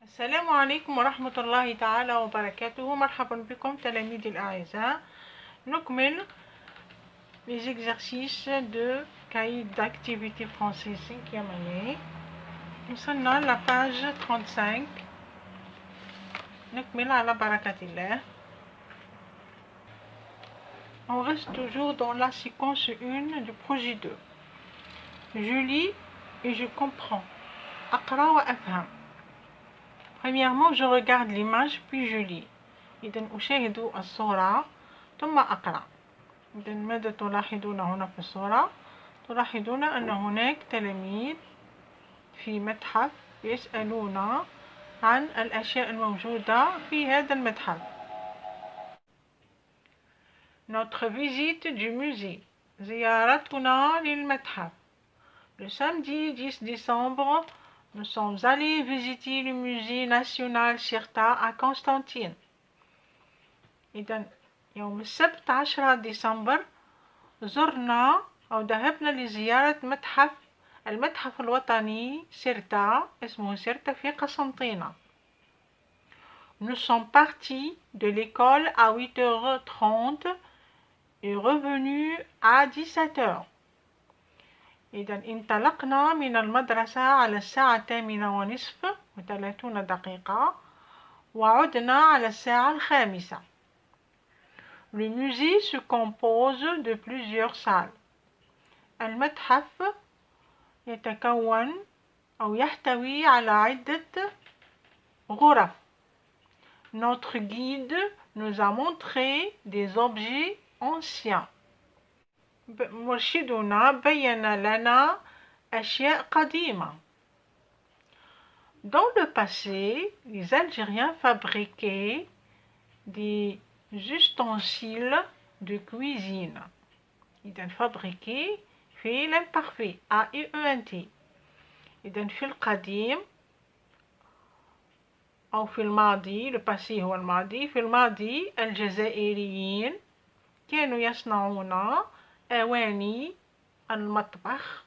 السلام عليكم ورحمة الله تعالى وبركاته. مرحبا بكم تلاميذي الأعزاء. نكمل les exercices de cahier d'activité français 5e année. وصلنا la page 35. نكمل على بركة الله. On reste toujours dans la séquence 1 du projet 2. Je lis et je comprends. أقرأ وأفهم. Premièrement, je regarde l'image puis je lis. إذن أشاهد الصورة ثم أقرأ. إذن ماذا تلاحظون هنا في الصورة؟ تلاحظون أن هناك تلاميذ في متحف يسألون عن الأشياء الموجودة في هذا المتحف. Notre visite du musée. زيارتنا للمتحف. Le samedi 10 décembre, nous sommes allés visiter le musée national Cirta à Constantine. إذن يوم السبت 10 ديسمبر زرنا أو ذهبنا لزيارة المتحف الوطني سيرتا، اسمه سيرتا في قسنطينة. Nous sommes partis de l'école à 8h30 et revenus à 17h. إذن انطلقنا من المدرسة على الساعة 8:30 وعدنا على الساعة 5. Le musée se compose de plusieurs salles. المتحف يتكون أو يحتوي على عدة غرف. Notre guide nous a montré des objets anciens. مرشدنا بين لنا أشياء قديمة. Dans le passé, les Algériens fabriquaient des ustensiles de cuisine. إذن fabriquer في l'imparfait AIENT. إذن في القديم أو في الماضي، le passé هو الماضي، في الماضي الجزائريين كانوا يصنعون أواني المطبخ،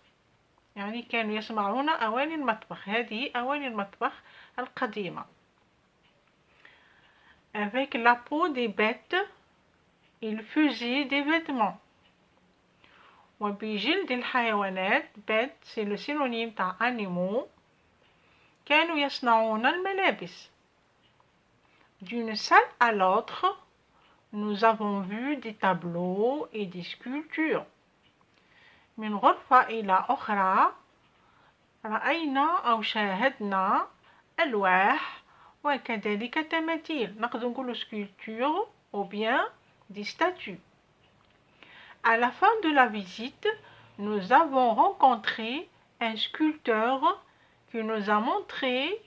يعني كانوا يصنعون أواني المطبخ. هذه أواني المطبخ القديمة. Avec la peau des bêtes, ils faisaient des vêtements. وبجلد الحيوانات، bête c'est le synonyme تاع animaux، كانوا يصنعون الملابس. D'une salle à l'autre, nous avons vu des tableaux et des sculptures. من غرفة إلى أخرى رأينا أو شاهدنا ألواح وكذلك تماثيل. نقدر نقول sculpture ou bien des statues. À la fin de la visite, nous avons rencontré un sculpteur qui nous a montré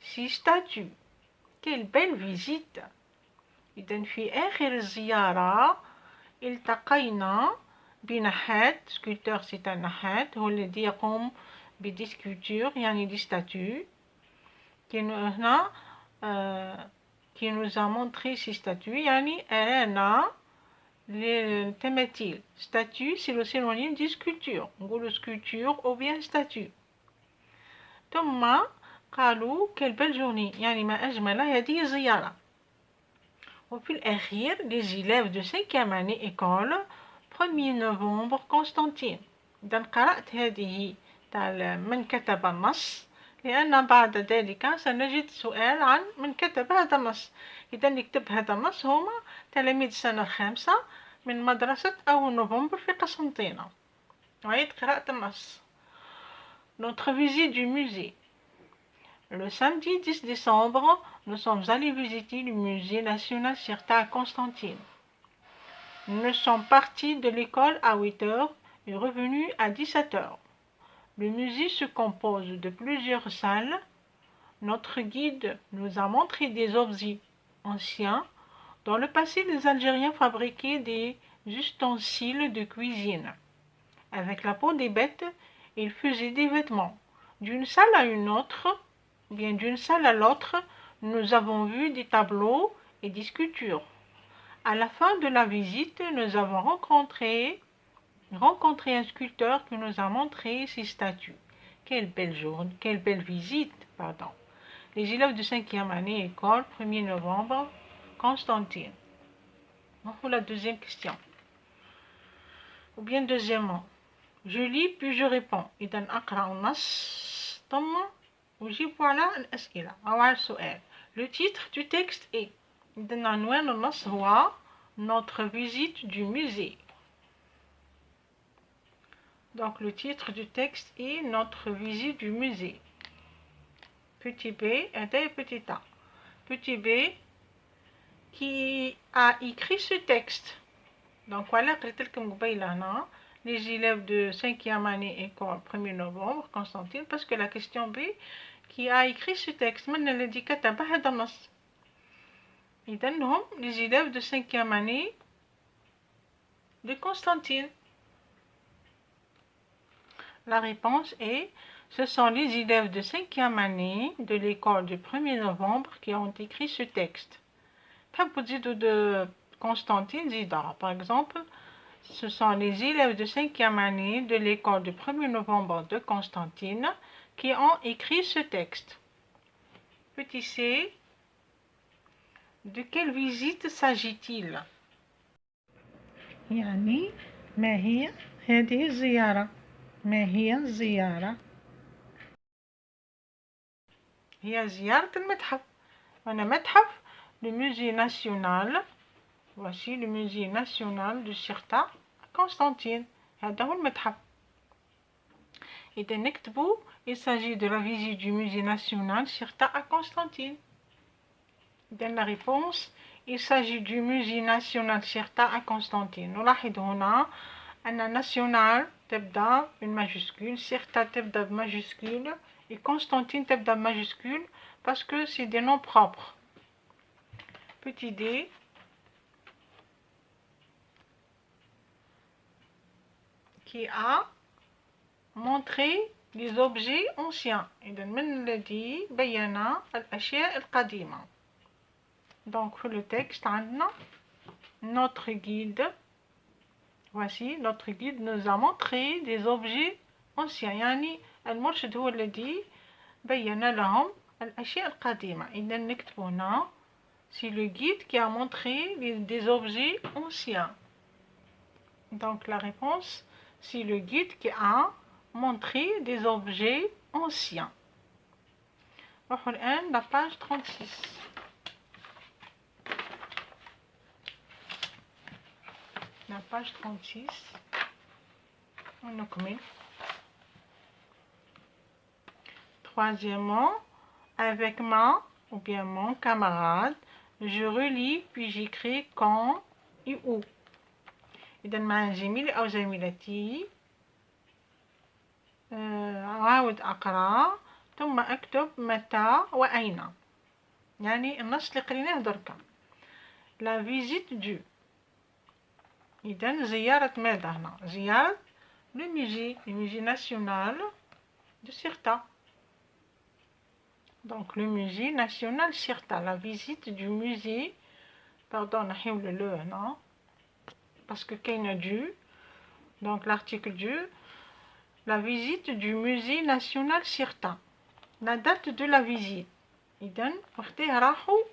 ses statues. Quelle belle visite! إذن في آخر الزيارة التقينا بنحات. سكولتور سي ان نحات، هو الذي يقوم بدي سكولتور يعني دي ستاتو. هنا كي nous a montré ces statues يعني أرانا التماثيل. ستاتو سي لو سينونيم دي سكولتور، نقولو سكولتور أو بيان ستاتو. ثم قالوا quelle belle journée، يعني ما أجمل هذه الزيارة. وفي الأخير les élèves de 5e année école 1er novembre Constantine. إذن قرأت هذه من كتب النص، لأن بعد ذلك سنجد سؤال عن من كتب هذا النص. إذن يكتب هذا النص هما تلاميذ السنة الخامسة من مدرسة أول نوفمبر في قسنطينة. وعيد قراءة النص. Notre visite du musée. Le samedi 10 décembre, nous sommes allés visiter le musée national Cirta à Constantine. Nous sommes partis de l'école à 8h et revenus à 17h. Le musée se compose de plusieurs salles. Notre guide nous a montré des objets anciens. Dans le passé, les Algériens fabriquaient des ustensiles de cuisine. Avec la peau des bêtes, ils faisaient des vêtements. D'une salle à une autre, bien d'une salle à l'autre, nous avons vu des tableaux et des sculptures. À la fin de la visite, nous avons rencontré un sculpteur qui nous a montré ses statues. Quelle belle journée, quelle belle visite, pardon. les élèves de 5e année école 1er novembre Constantine. Ou la deuxième question. Ou bien deuxièmement, je lis puis je réponds. إذا أقرأ النص ثم أجيب على الأسئلة أو على السؤال. Le titre du texte est إذا عنوان النص هو Notre visite du musée. Donc le titre du texte est Notre visite du musée. Petit b et petit a. Petit b qui a écrit ce texte. Donc voilà, les élèves de 5e année école 1er novembre Constantine, parce que la question B qui a écrit ce texte, les élèves de 5e année de Constantine. La réponse est, ce sont les élèves de 5e année de l'école du 1er novembre qui ont écrit ce texte. De Constantine Zidara, par exemple, ce sont les élèves de 5e année de l'école du 1er novembre de Constantine qui ont écrit ce texte. Petit c, de quelle visite s'agit-il? يعني ما هي هذه الزيارة؟ ما هي الزيارة؟ هي زيارة المتحف. هنا متحف le musée national. Voici le musée national de Sirta à Constantine. هذا هو المتحف. إذا نكتبوا il s'agit de la visite du musée national Sirta à Constantine. إذا la réponse il s'agit du musée national Sirta à Constantine. نلاحظ هنا أن national تبدأ une majuscule, Sirta تبدأ بمajuscule et Constantine تبدأ بمajuscule parce que c'est des noms propres. Petit d, qui a montré les objets anciens. إذا من الذي بين الأشياء القديمة. Donc pour le texte عندنا notre guide. Voici notre guide nous a montré des objets anciens. يعني المرشد هو الذي بين لهم الأشياء القديمة. إذا نكتب هنا c'est le guide qui a montré des objets anciens. Donc la réponse c'est le guide qui a montré des objets anciens. الآن la page 36. La page 36. ونكمل. Troisièmement, avec ma ou bien mon camarade, je relis puis j'écris quand et où. إذا مع زميلي أو زميلتي أعاود أقرأ ثم أكتب متى وأين. يعني النص اللي قريناه دركا. La visite du. إذا زيارة ماذا هنا؟ زيارة le musée national de Sirta. Donc le musée national Sirta, la visite du musée, pardon, le non, parce que qu'il a du, donc l'article du, la visite du musée national Sirta. La date de la visite. إذن وقتها راحوا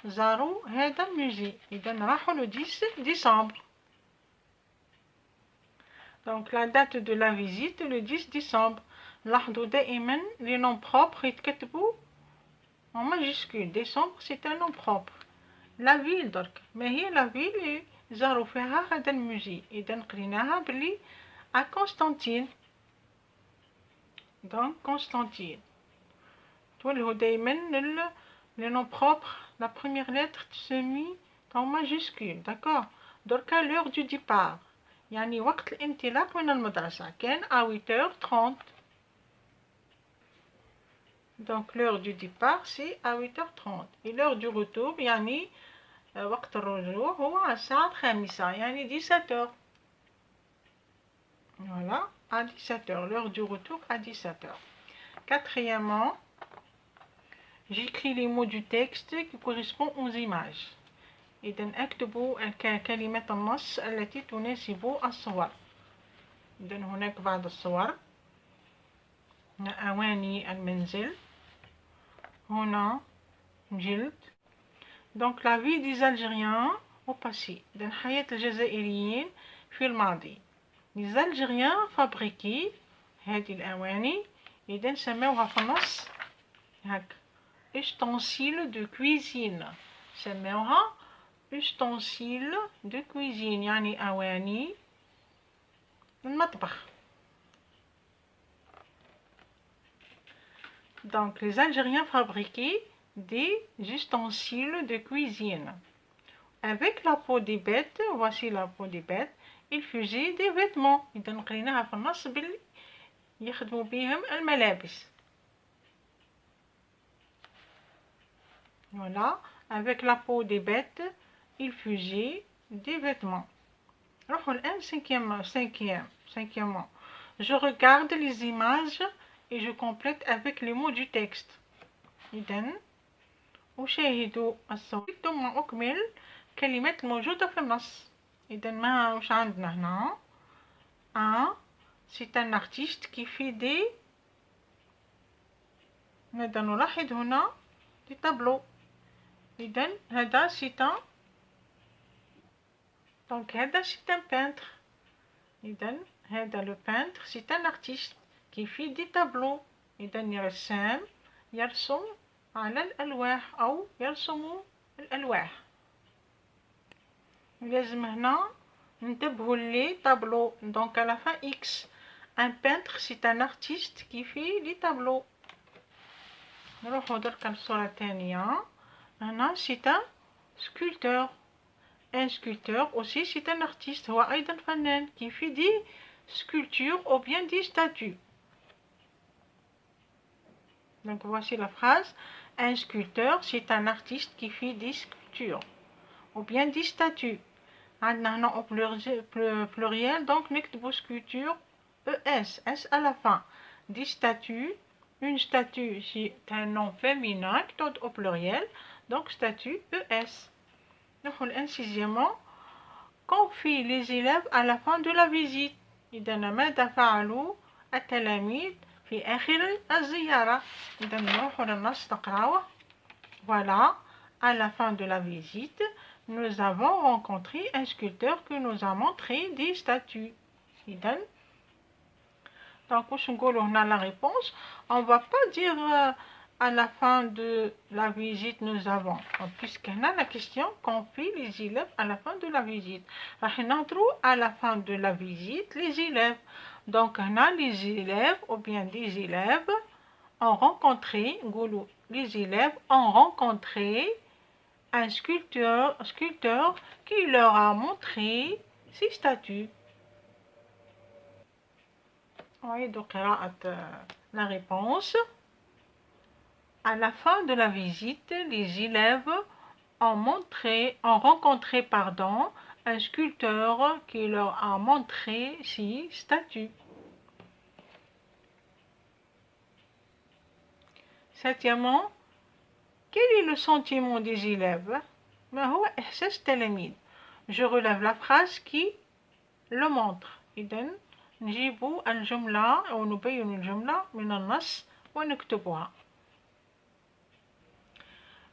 زاروا هذا الموزي. إذن راحوا le 10 décembre. Donc la date de la visite le 10 décembre. لاحظوا دائما les noms propres يتكتبوا en majuscule. Décembre c'est un nom propre. La ville درك. ما هي la ville اللي زاروا فيها هذا الموزي؟ إذا قريناها بلي à Constantine. Donc Constantine. تولهوا دائما les noms propres la première lettre se met en majuscule. D'accord. دركا l'heure du départ. يعني وقت الانطلاق من المدرسة كان à 8h30. Donc l'heure du départ c'est à 8h30 et l'heure du retour يعني وقت الرجوع هو الساعة الخامسة يعني 17h. Voilà, à 17h, l'heure du retour à 17h. Quatrièmement, j'écris les mots du texte qui correspondent aux images. إذا اكتبوا كلمات النص التي تناسب الصور. إذا هناك بعض الصور. أواني المنزل. هنا جلد. دونك لا في دي زالجيريان au passé. إذن حياة الجزائريين في الماضي. لي زالجيريان فابريكي هذه الأواني، إذن سموها في النص هاك ustensile de cuisine. سموها ustensile de cuisine يعني أواني المطبخ. Donc les Algériens fabriquaient des ustensiles de cuisine. Avec la peau des bêtes, voici la peau des bêtes, ils faisaient des vêtements. إذا قريناها في النص باللي يخدموا بهم الملابس. Voilà, avec la peau des bêtes, ils faisaient des vêtements. نروحوا الآن cinquièmement. Je regarde les images et je complète avec les mots du texte. إذن أشاهد الصور ثم أكمل الكلمات الموجودة في النص. إذن ما وش عندنا هنا؟ c'est un artiste qui fait des. ماذا نلاحظ هنا؟ des tableaux. إذن هذا c'est un. Donc هذا c'est un peintre. إذن هذا le peintre c'est un artiste qui fait des tableaux. إذن رسام يرسم على الألواح أو يرسم الألواح. لازم هنا ننتبهوا لي tableaux. Donc à la fin X. Un peintre c'est un artiste qui fait des tableaux. نروحوا درك للصورة الثانية. هنا c'est un sculpteur. Un sculpteur aussi c'est un artiste. هو أيضا فنان qui fait des sculptures ou bien des statues. Donc voici la phrase. Un sculpteur c'est un artiste qui fait des sculptures ou bien des statues. عندنا هنا au pluriel donc نكتبوا sculpture ES, S à la fin. Des statues. Une statue c'est un nom féminin au pluriel donc statue ES. نروحوا الآن sixièmement. Qu'ont fait les élèves à la fin de la visite؟ إذا ماذا فعلوا التلاميذ في آخر الزيارة؟ إذا نروحوا للنص نقراوه. Voilà, à la fin de la visite, nous avons rencontré un sculpteur qui nous a montré des statues. إذا donc واش نقولوا هنا la réponse? On va pas dire à la fin de la visite nous avons, puisque هنا la question qu'ont fait les élèves à la fin de la visite. راح نهضروا à la fin de la visite les élèves. Donc هنا les élèves ou bien des élèves ont rencontré, نقولوا les élèves ont rencontré un sculpteur qui leur a montré ses statues. أعيد قراءة la réponse. À la fin de la visite, les élèves ont rencontré un sculpteur qui leur a montré ses statues. Septièmement, quel est le sentiment des élèves? ما هو إحساس التلاميذ؟ Je relève la phrase qui le montre. إذن نجيب الجملة أو نبين الجملة من النص ونكتبها.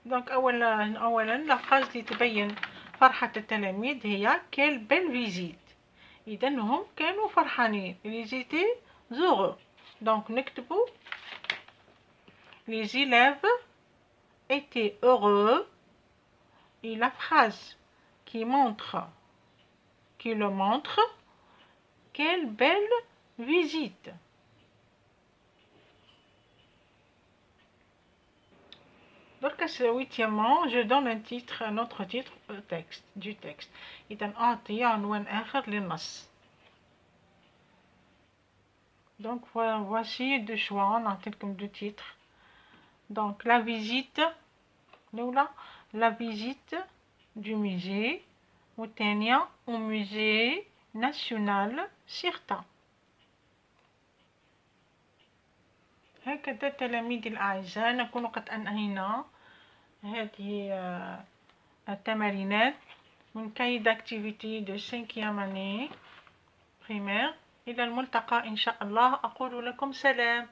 دونك أولا لا phrase اللي تبين فرحة التلاميذ هي quelle belle visite. إذا هم كانوا فرحانين. ils étaient heureux. دونك نكتبوا les élèves étaient heureux. Et la phrase qui le montre, quelle belle visite. Donc, huitièmement, je donne un autre titre du texte. إذا أعطي عنوان آخر للنص. Donc, voici deux choix. نعطيكم deux titres. Donc, la visite. La visite du musée. والثانية au musée national سيرتا. هكذا تلاميذي الأعزاء نكون قد أنهينا هذه التمارينات من كاي d'activité de 5e année primaire. إلى الملتقى إن شاء الله. أقول لكم سلام.